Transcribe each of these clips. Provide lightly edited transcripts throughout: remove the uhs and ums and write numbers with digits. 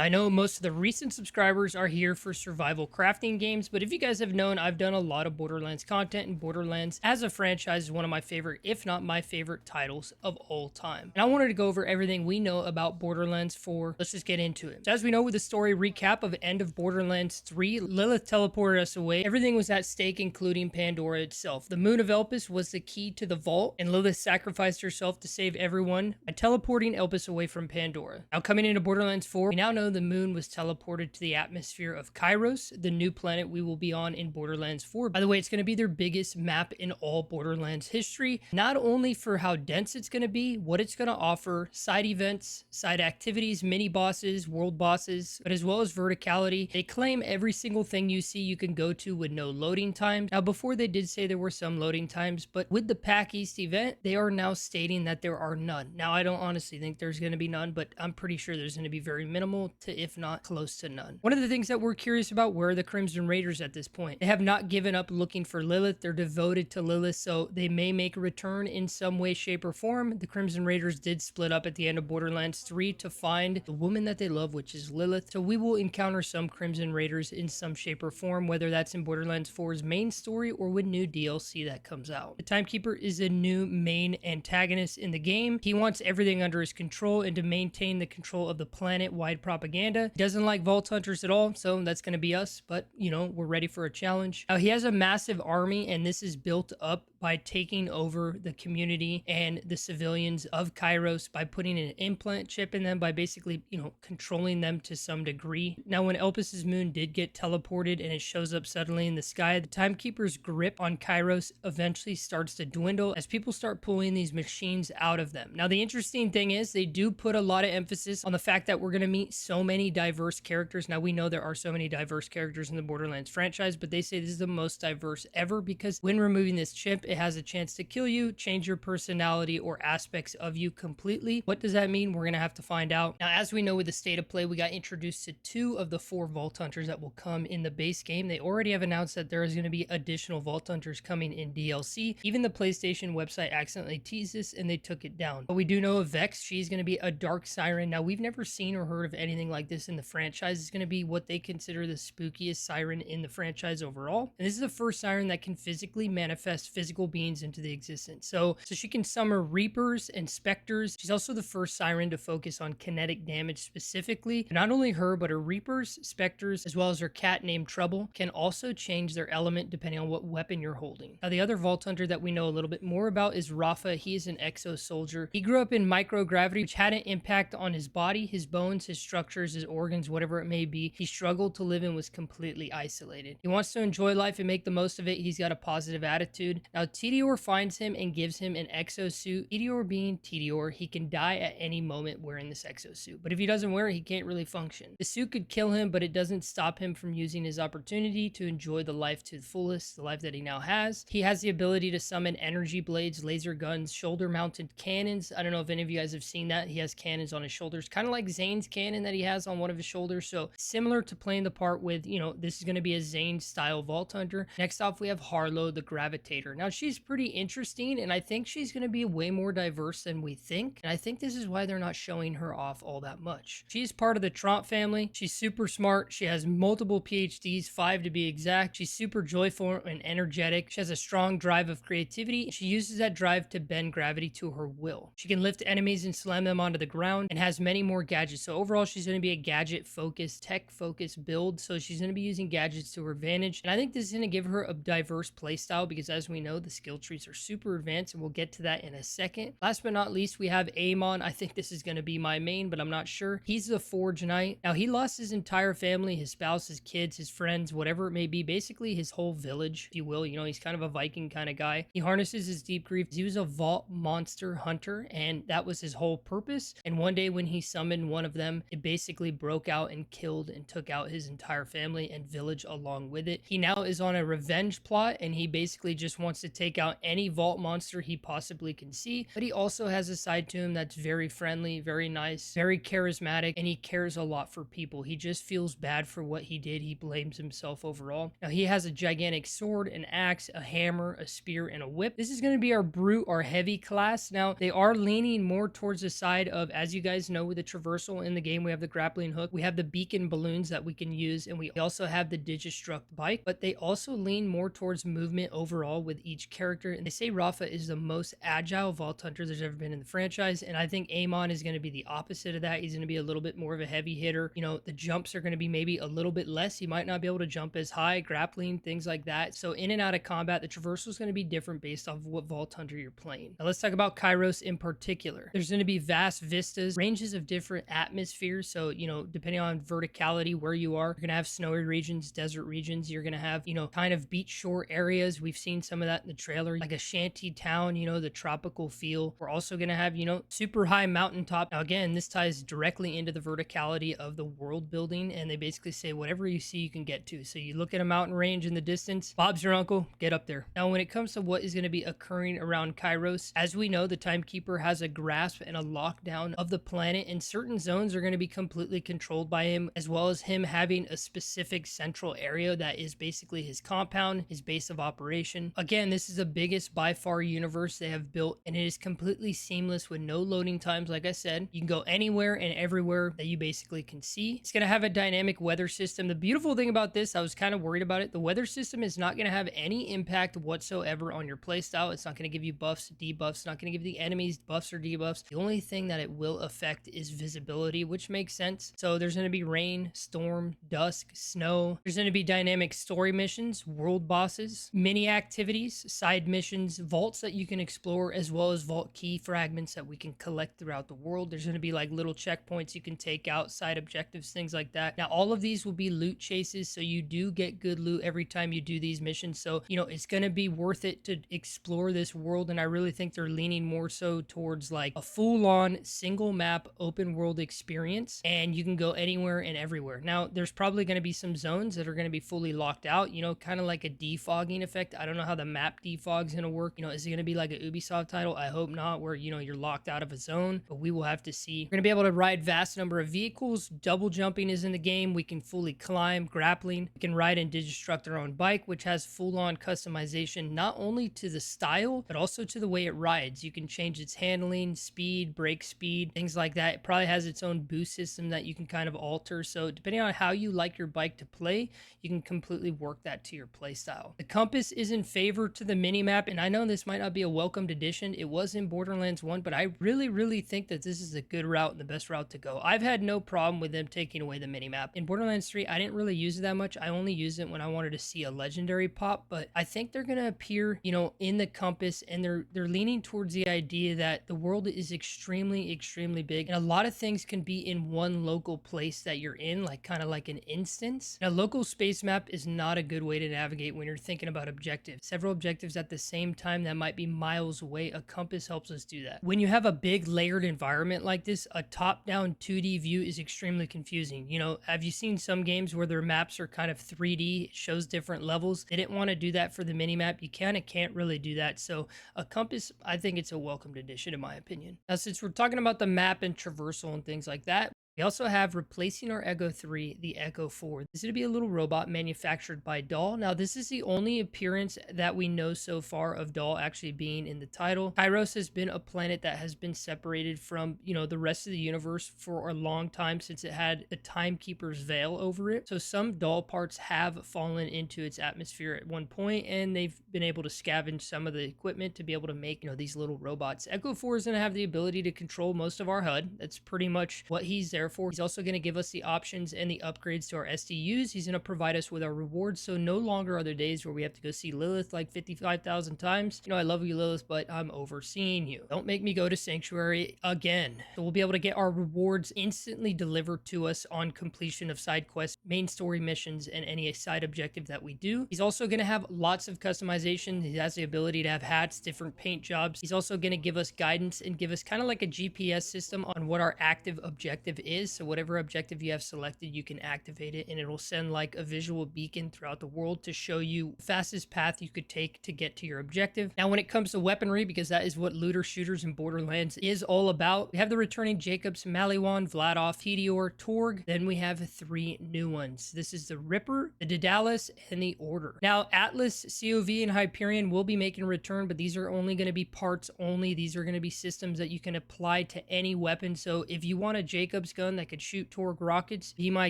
I know most of the recent subscribers are here for survival crafting games, but if you guys have known, I've done a lot of Borderlands content, and Borderlands as a franchise is one of my favorite, if not my favorite titles of all time. And I wanted to go over everything we know about Borderlands 4. Let's just get into it. So as we know with the story recap of end of Borderlands 3, Lilith teleported us away. Everything was at stake, including Pandora itself. The moon of Elpis was the key to the vault, and Lilith sacrificed herself to save everyone by teleporting Elpis away from Pandora. Now coming into Borderlands 4, we now know the moon was teleported to the atmosphere of Chyros, the new planet we will be on in Borderlands 4. By the way, it's going to be their biggest map in all Borderlands history, not only for how dense it's going to be, what it's going to offer, side events, side activities, mini bosses, world bosses, but as well as verticality. They claim every single thing you see you can go to with no loading times. Now before they did say there were some loading times, but with the Pack East event, they are now stating that there are none. Now I don't honestly think there's going to be none, but I'm pretty sure there's going to be very minimal to, if not close to none. One of the things that we're curious about, where are the Crimson Raiders at this point? They have not given up looking for Lilith. They're devoted to Lilith, so they may make a return in some way, shape, or form. The Crimson Raiders did split up at the end of Borderlands 3 to find the woman that they love, which is Lilith. So we will encounter some Crimson Raiders in some shape or form, whether that's in Borderlands 4's main story or with new DLC that comes out. The Timekeeper is a new main antagonist in the game. He wants everything under his control and to maintain the control of the planet-wide propaganda. He doesn't like Vault Hunters at all, so that's going to be us, but you know, we're ready for a challenge. Now he has a massive army, and this is built up by taking over the community and the civilians of Chyros by putting an implant chip in them, by basically, you know, controlling them to some degree. Now when Elpis's moon did get teleported and it shows up suddenly in the sky, the Timekeeper's grip on Chyros eventually starts to dwindle as people start pulling these machines out of them. Now the interesting thing is they do put a lot of emphasis on the fact that we're going to meet so many diverse characters. Now we know there are so many diverse characters in the Borderlands franchise, but they say this is the most diverse ever because when removing this chip, it has a chance to kill you, change your personality or aspects of you completely. What does that mean? We're going to have to find out. Now, as we know with the state of play, we got introduced to 2 of the 4 Vault Hunters that will come in the base game. They already have announced that there is going to be additional Vault Hunters coming in DLC. Even the PlayStation website accidentally teased this and they took it down. But we do know of Vex. She's going to be a Dark Siren. Now, we've never seen or heard of anything like this in the franchise. It's going to be what they consider the spookiest siren in the franchise overall. And this is the first siren that can physically manifest physical beings into the existence. So she can summon Reapers and Specters. She's also the first siren to focus on kinetic damage specifically. And not only her, but her Reapers, Specters, as well as her cat named Trouble can also change their element depending on what weapon you're holding. Now the other Vault Hunter that we know a little bit more about is Rafa. He is an exo soldier. He grew up in microgravity, which had an impact on his body, his bones, his structures, his organs, whatever it may be. He struggled to live and was completely isolated. He wants to enjoy life and make the most of it. He's got a positive attitude. Now Tedior finds him and gives him an exosuit. Tedior being Tedior, he can die at any moment wearing this exosuit. But if he doesn't wear it, he can't really function. The suit could kill him, but it doesn't stop him from using his opportunity to enjoy the life to the fullest, the life that he now has. He has the ability to summon energy blades, laser guns, shoulder-mounted cannons. I don't know if any of you guys have seen that. He has cannons on his shoulders, kind of like Zane's cannon that he has on one of his shoulders. So similar to playing the part with, you know, this is going to be a Zane-style Vault Hunter. Next off, we have Harlow, the Gravitator. Now, she's pretty interesting, and I think she's going to be way more diverse than we think. And I think this is why they're not showing her off all that much. She's part of the Tromp family. She's super smart. She has multiple PhDs, 5 to be exact. She's super joyful and energetic. She has a strong drive of creativity. She uses that drive to bend gravity to her will. She can lift enemies and slam them onto the ground and has many more gadgets. So overall, she's going to be a gadget-focused, tech-focused build. So she's going to be using gadgets to her advantage. And I think this is going to give her a diverse playstyle because as we know, the skill trees are super advanced, and we'll get to that in a second. Last but not least, we have Amon. I think this is going to be my main, but I'm not sure. He's the Forge Knight. Now, he lost his entire family, his spouse, his kids, his friends, whatever it may be, basically his whole village, if you will. You know, he's kind of a Viking kind of guy. He harnesses his deep grief. He was a vault monster hunter, and that was his whole purpose. And one day when he summoned one of them, it basically broke out and killed and took out his entire family and village along with it. He now is on a revenge plot, and he basically just wants to take out any vault monster he possibly can see, but he also has a side to him that's very friendly, very nice, very charismatic, and he cares a lot for people. He just feels bad for what he did. He blames himself overall. Now, he has a gigantic sword, an axe, a hammer, a spear, and a whip. This is going to be our brute, our heavy class. Now, they are leaning more towards the side of, as you guys know, with the traversal in the game, we have the grappling hook, we have the beacon balloons that we can use, and we also have the Digistruct bike, but they also lean more towards movement overall with each character. And they say Rafa is the most agile vault hunter there's ever been in the franchise, and I think Amon is going to be the opposite of that. He's going to be a little bit more of a heavy hitter. You know, the jumps are going to be maybe a little bit less. He might not be able to jump as high, grappling, things like that. So in and out of combat, the traversal is going to be different based off of what vault hunter you're playing. Now let's talk about Chyros in particular. There's going to be vast vistas, ranges of different atmospheres. So, you know, depending on verticality, where you are, you're going to have snowy regions, desert regions. You're going to have, you know, kind of beach shore areas. We've seen some of that in the trailer, like a shanty town, you know, the tropical feel. We're also going to have, you know, super high mountaintop. Now, again, this ties directly into the verticality of the world building, and they basically say whatever you see, you can get to. So you look at a mountain range in the distance, Bob's your uncle, get up there. Now, when it comes to what is going to be occurring around Chyros, as we know, the Timekeeper has a grasp and a lockdown of the planet, and certain zones are going to be completely controlled by him, as well as him having a specific central area that is basically his compound, his base of operation. Again, this is the biggest by far universe they have built, and it is completely seamless with no loading times. Like I said, you can go anywhere and everywhere that you basically can see. It's going to have a dynamic weather system. The beautiful thing about this, I was kind of worried about it, the weather system is not going to have any impact whatsoever on your playstyle. It's not going to give you buffs, debuffs. It's not going to give the enemies buffs or debuffs. The only thing that it will affect is visibility, which makes sense. So there's going to be rain, storm, dusk, snow. There's going to be dynamic story missions, world bosses, mini activities, side missions, vaults that you can explore, as well as vault key fragments that we can collect throughout the world. There's going to be like little checkpoints you can take out, side objectives, things like that. Now, all of these will be loot chases, so you do get good loot every time you do these missions. So, you know, it's going to be worth it to explore this world, and I really think they're leaning more so towards like a full-on single map open world experience, and you can go anywhere and everywhere. Now, there's probably going to be some zones that are going to be fully locked out, you know, kind of like a defogging effect. I don't know how the map defog is going to work. You know, is it going to be like a Ubisoft title? I hope not, where, you know, you're locked out of a zone, but we will have to see. We're going to be able to ride vast number of vehicles. Double jumping is in the game. We can fully climb, grappling. We can ride and Digistruct our own bike, which has full-on customization, not only to the style, but also to the way it rides. You can change its handling, speed, brake speed, things like that. It probably has its own boost system that you can kind of alter. So depending on how you like your bike to play, you can completely work that to your play style. The compass is in favor to the minimap, and I know this might not be a welcomed addition. It was in Borderlands 1, but I really think that this is a good route and the best route to go. I've had no problem with them taking away the minimap. In Borderlands 3, I didn't really use it that much. I only used it when I wanted to see a legendary pop, but I think they're going to appear, you know, in the compass, and they're leaning towards the idea that the world is extremely big, and a lot of things can be in one local place that you're in, like kind of like an instance. Now, local space map is not a good way to navigate when you're thinking about objectives. Several objectives at the same time that might be miles away. A compass helps us do that. When you have a big layered environment like this, a top-down 2D view is extremely confusing. You know, have you seen some games where their maps are kind of 3D, it shows different levels? They didn't want to do that for the minimap. You kind of can't really do that. So a compass, I think it's a welcomed addition in my opinion. Now, since we're talking about the map and traversal and things like that, we also have replacing our Echo 3, the Echo 4. This is going to be a little robot manufactured by Dahl. Now, this is the only appearance that we know so far of Dahl actually being in the title. Chyros has been a planet that has been separated from, you know, the rest of the universe for a long time, since it had the Timekeeper's veil over it. So some Dahl parts have fallen into its atmosphere at one point, and they've been able to scavenge some of the equipment to be able to make, you know, these little robots. Echo 4 is going to have the ability to control most of our HUD. That's pretty much what he's there for. He's also going to give us the options and the upgrades to our SDUs. He's going to provide us with our rewards, so no longer are there days where we have to go see Lilith like 55,000 times. You know, I love you, Lilith, but I'm overseeing you. Don't make me go to Sanctuary again. So we'll be able to get our rewards instantly delivered to us on completion of side quests, main story missions, and any side objective that we do. He's also going to have lots of customization. He has the ability to have hats, different paint jobs. He's also going to give us guidance and give us kind of like a GPS system on what our active objective is. is. So whatever objective you have selected, you can activate it, and it'll send like a visual beacon throughout the world to show you the fastest path you could take to get to your objective. Now, when it comes to weaponry, because that is what looter shooters in Borderlands is all about, we have the returning Jacobs, Maliwan, Vladov, Hedior, Torg. Then we have 3 new ones. This is the Ripper, the Daedalus, and the Order. Now, Atlas, COV, and Hyperion will be making a return, but these are only going to be parts only. These are going to be systems that you can apply to any weapon. So if you want a Jacobs gun that could shoot Torg rockets, be my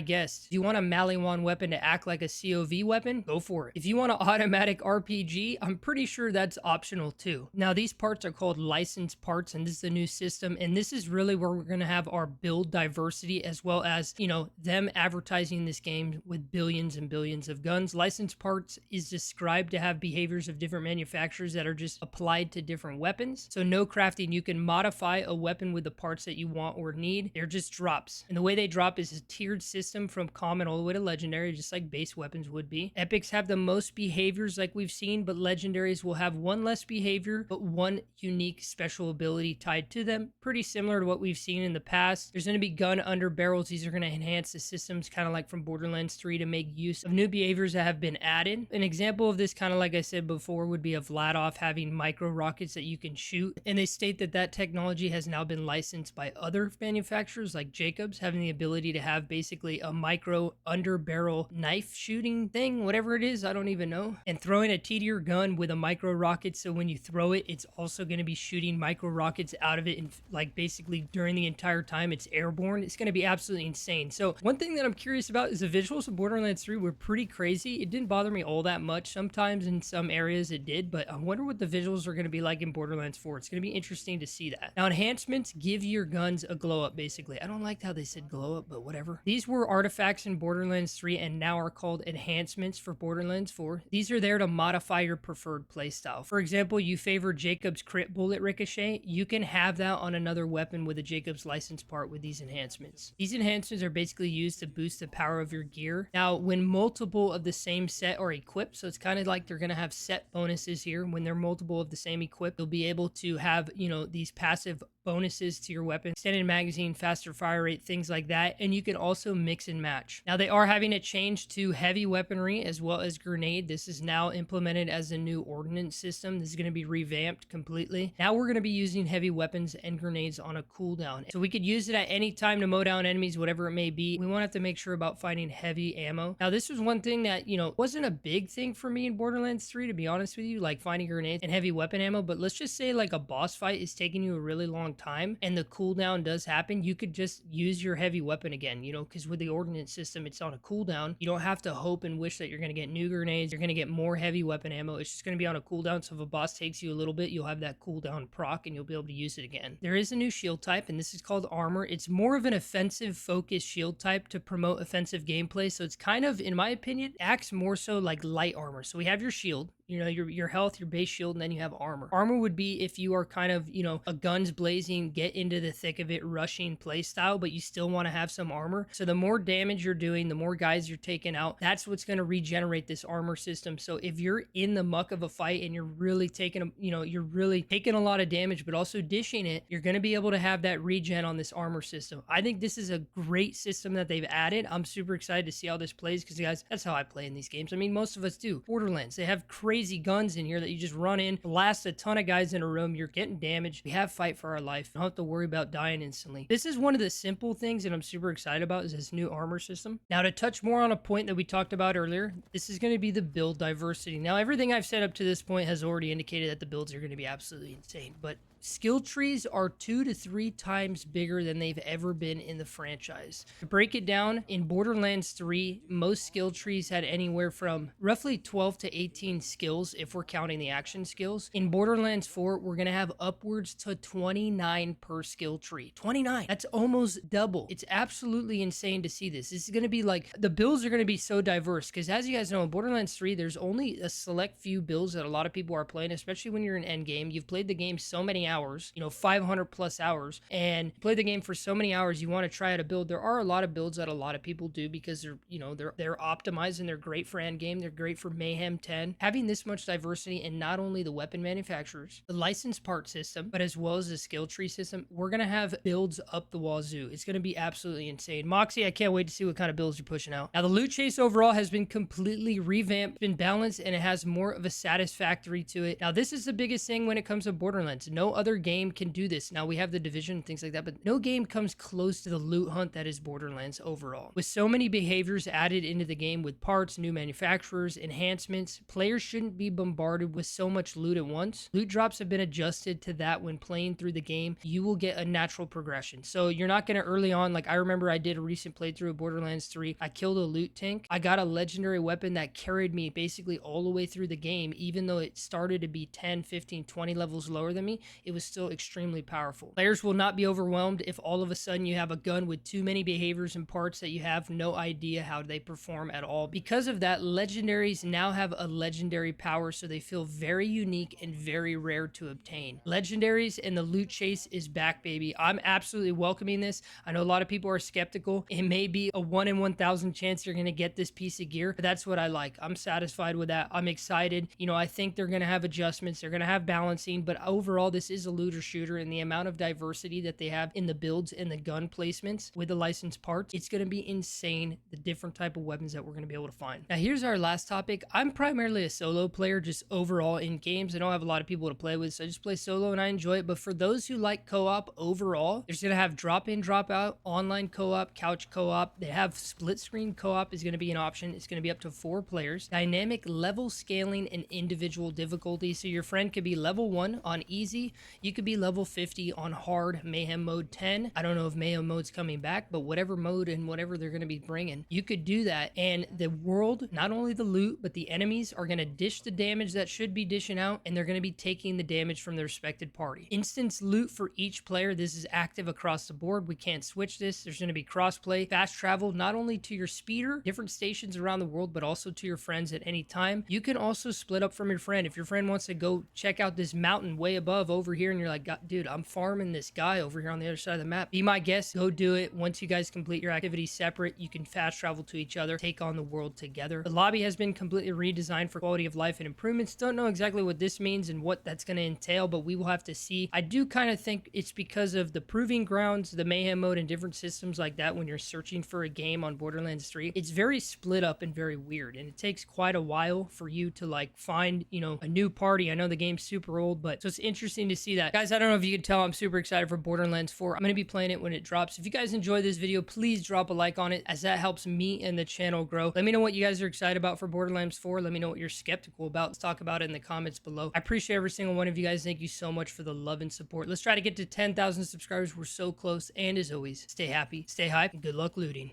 guest. If you want a Maliwan weapon to act like a COV weapon, go for it. If you want an automatic RPG, I'm pretty sure that's optional too. Now, these parts are called licensed parts, and this is the new system, and this is really where we're going to have our build diversity, as well as, you know, them advertising this game with billions and billions of guns. Licensed parts is described to have behaviors of different manufacturers that are just applied to different weapons. So no crafting. You can modify a weapon with the parts that you want or need. They're just drops, and the way they drop is a tiered system from common all the way to legendary, just like base weapons would be. Epics have the most behaviors like we've seen, but legendaries will have one less behavior, but one unique special ability tied to them, pretty similar to what we've seen in the past. There's going to be gun under barrels. These are going to enhance the systems, kind of like from Borderlands 3, to make use of new behaviors that have been added. An example of this, kind of like I said before, would be a Vladov having micro rockets that you can shoot, and they state that that technology has now been licensed by other manufacturers like Jacobs, having the ability to have basically a micro under barrel knife shooting thing, whatever it is, I don't even know, and throwing a Tedior gun with a micro rocket, so when you throw it, it's also going to be shooting micro rockets out of it, and like basically during the entire time it's airborne. It's going to be absolutely insane. So one thing that I'm curious about is the visuals of Borderlands 3 were pretty crazy. It didn't bother me all that much. Sometimes in some areas it did, but I wonder what the visuals are going to be like in Borderlands 4. It's going to be interesting to see that. Now, enhancements give your guns a glow up, basically. I don't like how they said glow up, but whatever. These were artifacts in Borderlands 3 and now are called enhancements for Borderlands 4. These are there to modify your preferred playstyle. For example, you favor Jacob's crit bullet ricochet. You can have that on another weapon with a Jacob's license part with these enhancements. These enhancements are basically used to boost the power of your gear. Now, when multiple of the same set are equipped, so it's kind of like they're going to have set bonuses here. When they're multiple of the same equip, you'll be able to have, you know, these passive bonuses to your weapon, extended magazine, faster fire rate, things like that, and you can also mix and match. Now, they are having a change to heavy weaponry as well as grenade. This is now implemented as a new ordnance system. This is going to be revamped completely. Now we're going to be using heavy weapons and grenades on a cooldown, so we could use it at any time to mow down enemies, whatever it may be. We won't have to make sure about finding heavy ammo. Now, this was one thing that, you know, wasn't a big thing for me in Borderlands 3, to be honest with you, like finding grenades and heavy weapon ammo, but let's just say like a boss fight is taking you a really long time and the cooldown does happen, you could just use your heavy weapon again, you know, because with the ordnance system, it's on a cooldown. You don't have to hope and wish that you're going to get new grenades. You're going to get more heavy weapon ammo. It's just going to be on a cooldown, so if a boss takes you a little bit, you'll have that cooldown proc and you'll be able to use it again. There is a new shield type, and this is called armor. It's more of an offensive focused shield type to promote offensive gameplay, so it's kind of, in my opinion, acts more so like light armor. So we have your shield, you know, your health, your base shield, and then you have armor. Armor would be if you are kind of, you know, a guns blazing, get into the thick of it, rushing play style, but you still want to have some armor. So the more damage you're doing, the more guys you're taking out, that's what's going to regenerate this armor system. So if you're in the muck of a fight and you're really taking, you know, you're really taking a lot of damage, but also dishing it, you're going to be able to have that regen on this armor system. I think this is a great system that they've added. I'm super excited to see how this plays because, guys, that's how I play in these games. I mean, most of us do. Borderlands, they have crazy guns in here that you just run in, blast a ton of guys in a room, you're getting damaged. We have fight for our life. Don't have to worry about dying instantly. This is one of the simple things that I'm super excited about, is this new armor system. Now, to touch more on a point that we talked about earlier, this is going to be the build diversity. Now, everything I've said up to this point has already indicated that the builds are going to be absolutely insane, but skill trees are 2 to 3 times bigger than they've ever been in the franchise. To break it down, in Borderlands 3, most skill trees had anywhere from roughly 12 to 18 skills if we're counting the action skills. In Borderlands 4, we're going to have upwards to 29 per skill tree. 29! That's almost double. It's absolutely insane to see this. This is going to be like, the builds are going to be so diverse, because as you guys know, in Borderlands 3, there's only a select few builds that a lot of people are playing, especially when you're in endgame. You've played the game so many hours, 500 plus hours, and play the game for so many hours, you want to try out a build. There are a lot of builds that a lot of people do because they're optimized and they're great for end game. They're great for Mayhem 10. Having this much diversity in not only the weapon manufacturers, the licensed part system, but as well as the skill tree system, we're gonna have builds up the wazoo. It's gonna be absolutely insane. Moxie, I can't wait to see what kind of builds you're pushing out. Now, the loot chase overall has been completely revamped, been balanced, and it has more of a satisfactory to it. Now, this is the biggest thing when it comes to Borderlands. No other game can do this. Now, we have the Division and things like that, but no game comes close to the loot hunt that is Borderlands overall. With so many behaviors added into the game with parts, new manufacturers, enhancements, players shouldn't be bombarded with so much loot at once. Loot drops have been adjusted to that when playing through the game. You will get a natural progression. So you're not going to early on, like I remember I did a recent playthrough of Borderlands 3. I killed a loot tank. I got a legendary weapon that carried me basically all the way through the game, even though it started to be 10, 15, 20 levels lower than me. It was still extremely powerful. Players will not be overwhelmed if all of a sudden you have a gun with too many behaviors and parts that you have no idea how they perform at all. Because of that, legendaries now have a legendary power, so they feel very unique and very rare to obtain. Legendaries and the loot chase is back, baby. I'm absolutely welcoming this. I know a lot of people are skeptical. It may be a 1 in 1,000 chance you're going to get this piece of gear, but that's what I like. I'm satisfied with that. I'm excited. I think they're going to have adjustments. They're going to have balancing, but overall, this is a looter shooter, and the amount of diversity that they have in the builds and the gun placements with the licensed parts, it's going to be insane, the different type of weapons that we're going to be able to find. Now, here's our last topic. I'm primarily a solo player, just overall in games. I don't have a lot of people to play with, so I just play solo and I enjoy it. But for those who like co-op overall, there's going to have drop-in, drop-out, online co-op, couch co-op. They have split screen co-op is going to be an option. It's going to be up to 4 players. Dynamic level scaling and individual difficulty. So your friend could be level 1 on easy. You could be level 50 on hard, Mayhem mode 10. I don't know if Mayhem mode's coming back, but whatever mode and whatever they're going to be bringing, you could do that. And the world, not only the loot, but the enemies are going to dish the damage that should be dishing out, and they're going to be taking the damage from the respected party. Instance loot for each player. This is active across the board. We can't switch this. There's going to be crossplay, fast travel, not only to your speeder, different stations around the world, but also to your friends at any time. You can also split up from your friend. If your friend wants to go check out this mountain way above over here, and you're like, dude, I'm farming this guy over here on the other side of the map, be my guest, go do it. Once you guys complete your activities separate, you can fast travel to each other, take on the world together. The lobby has been completely redesigned for quality of life and improvements. Don't know exactly what this means and what that's going to entail, but we will have to see. I do kind of think it's because of the proving grounds, the Mayhem mode, and different systems like that. When you're searching for a game on Borderlands 3, it's very split up and very weird, and it takes quite a while for you to like find a new party. I know the game's super old, but so it's interesting to see that. Guys, I don't know if you can tell, I'm super excited for Borderlands 4. I'm going to be playing it when it drops. If you guys enjoy this video, please drop a like on it, as that helps me and the channel grow. Let me know what you guys are excited about for Borderlands 4. Let me know what you're skeptical about. Let's talk about it in the comments below. I appreciate every single one of you guys. Thank you so much for the love and support. Let's try to get to 10,000 subscribers. We're so close. And as always, stay happy, stay hype, and good luck looting.